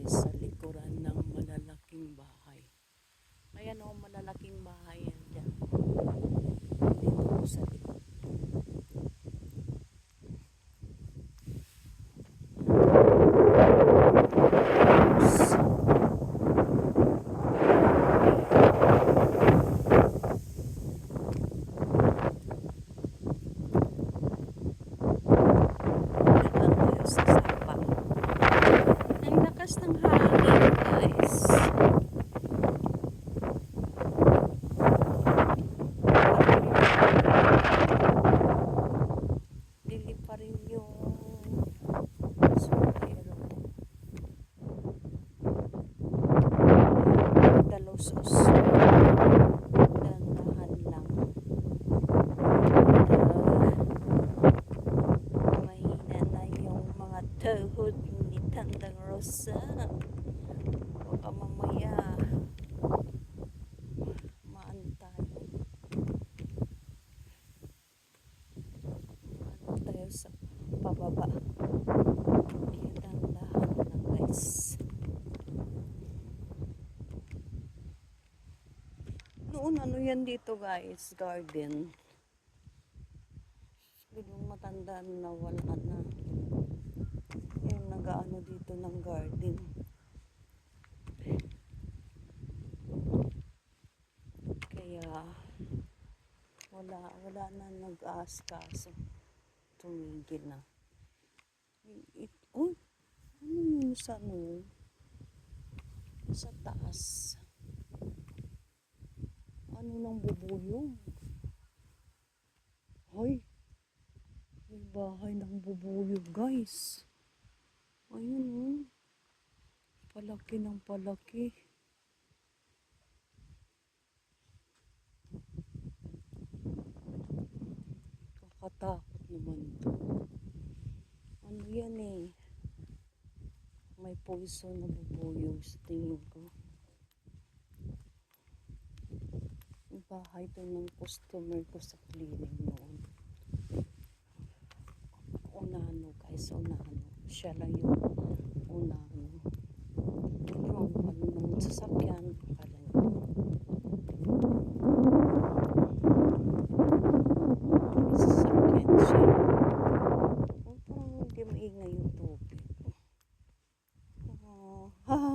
guys sa likuran ng malalaking bahay. Ayan o, malalaking bahay yan dyan. Dito po sa likod. Ang lakas ng hangin, guys. Dili pa rin yung sombrero. Dalosos. Dandahan lang. Mahina na yung mga tuhod ni Tandang Rosa. Baka mamaya maantay. Maano tayo sa pababa. Kaya dandahan lang, guys. Noon ano yan dito, guys, garden. Yung matanda na wala na. Yung nag-ano dito ng garden. Kaya wala na nag-aaskaso. Tumigil na. Uy, ano yun sa ano? Sa taas. Ano nang bubuyog? Hoy, may bahay ng bubuyog, guys. Ayun oh. Palaki ng palaki. Kakatakot naman to. Ano yan eh? May poison na bubuyog sa tingin ko. Yung bahay to ng customer ko sa cleaning noon. Unano guys, unano. Siya lang yung unano. Yung ano ng sasakyan. Akala niyo. Sasakyan siya. Oh, parang hindi maingay yung tubig.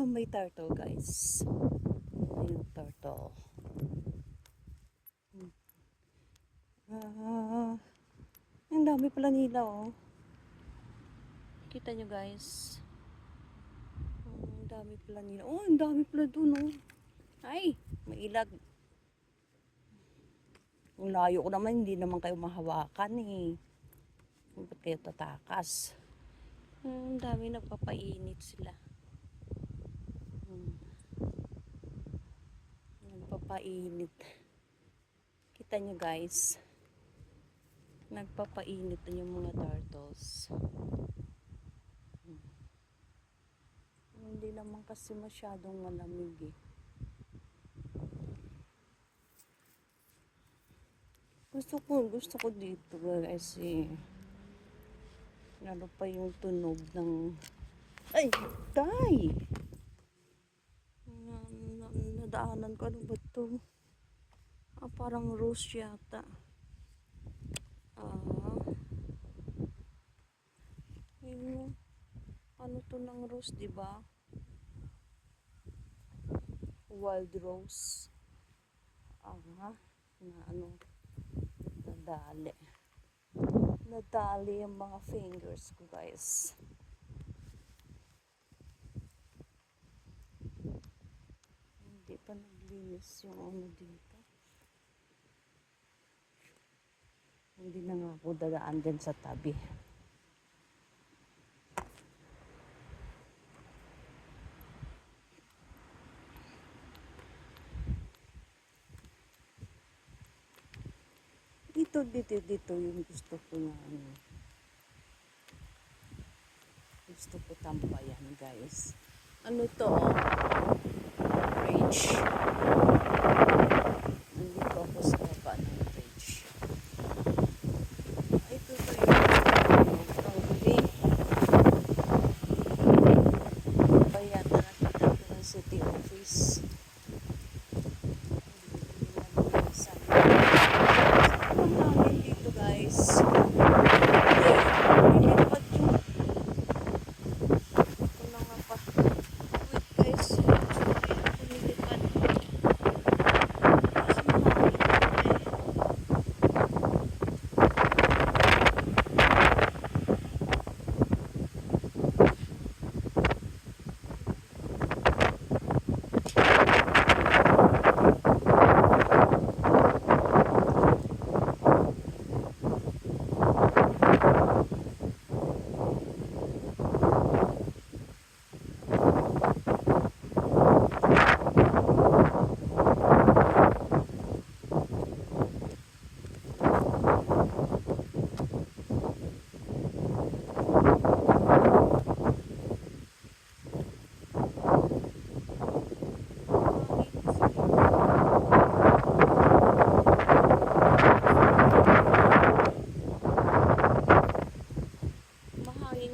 May turtle guys. Ayun, turtle. Ang dami pala nila oh. Kita nyo guys. Ang dami pala nila. Oh, ang dami pala dun oh. Ay, may ilag. Ang layo ko naman, hindi naman kayo mahawakan eh. Ba't kayo tatakas? Ang dami nagpapainit sila. Nagpapainit. Kita nyo guys. Nagpapainit na yung mga turtles. Hindi naman kasi masyadong malamig eh. Gusto ko dito kasi lalo pa yung tunog ng ay, tay! Nadaanan ko, ano ba ito? Parang rose yata. Yung ano to ng rose, diba? Wild rose. Na ano, nadali ang mga fingers ko guys. Hindi pa naglinis yung ano dito. Hindi na nga ako dadaan din sa tabi. Dito yung gusto ko na ano. Gusto ko tambayan guys. Ano to? Fridge. Nandito ako sa baba ng fridge. Ito pa yung panguli. Bayan na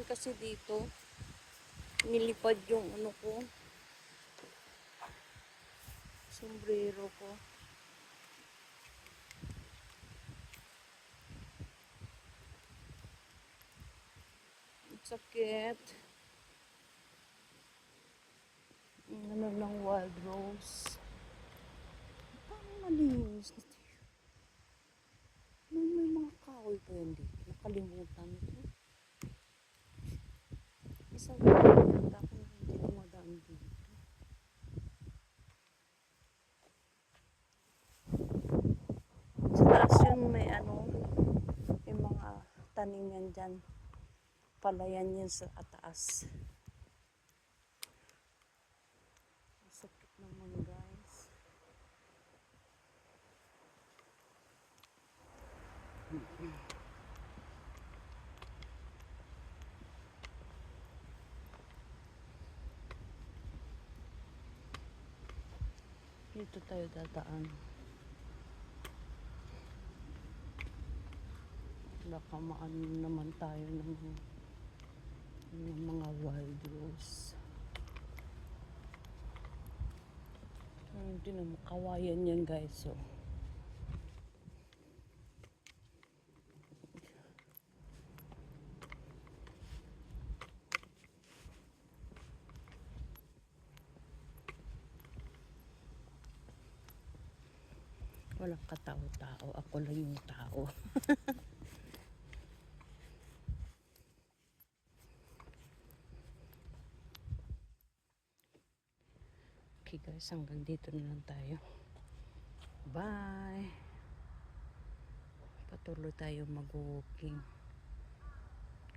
kasi dito. Nilipad yung ano ko. Sombrero ko. Ang sakit. Ano ng wild rose. Parang malinis. May mga kahoy pa yan dito. Nakalimutan ko. Isang yata ako na hindi dumadaan dito. Sa taas yun may ano, may mga tanim yan dyan. Palayan yan sa taas. Sakit naman guys. Dito tayo dadaan. Baka maano naman tayo ng mga wild rose. Hindi naman kawayan yan guys. So. Walang katao-tao. Ako lang yung tao. Okay guys, hanggang dito na lang tayo. Bye! Patuloy tayo mag-walking.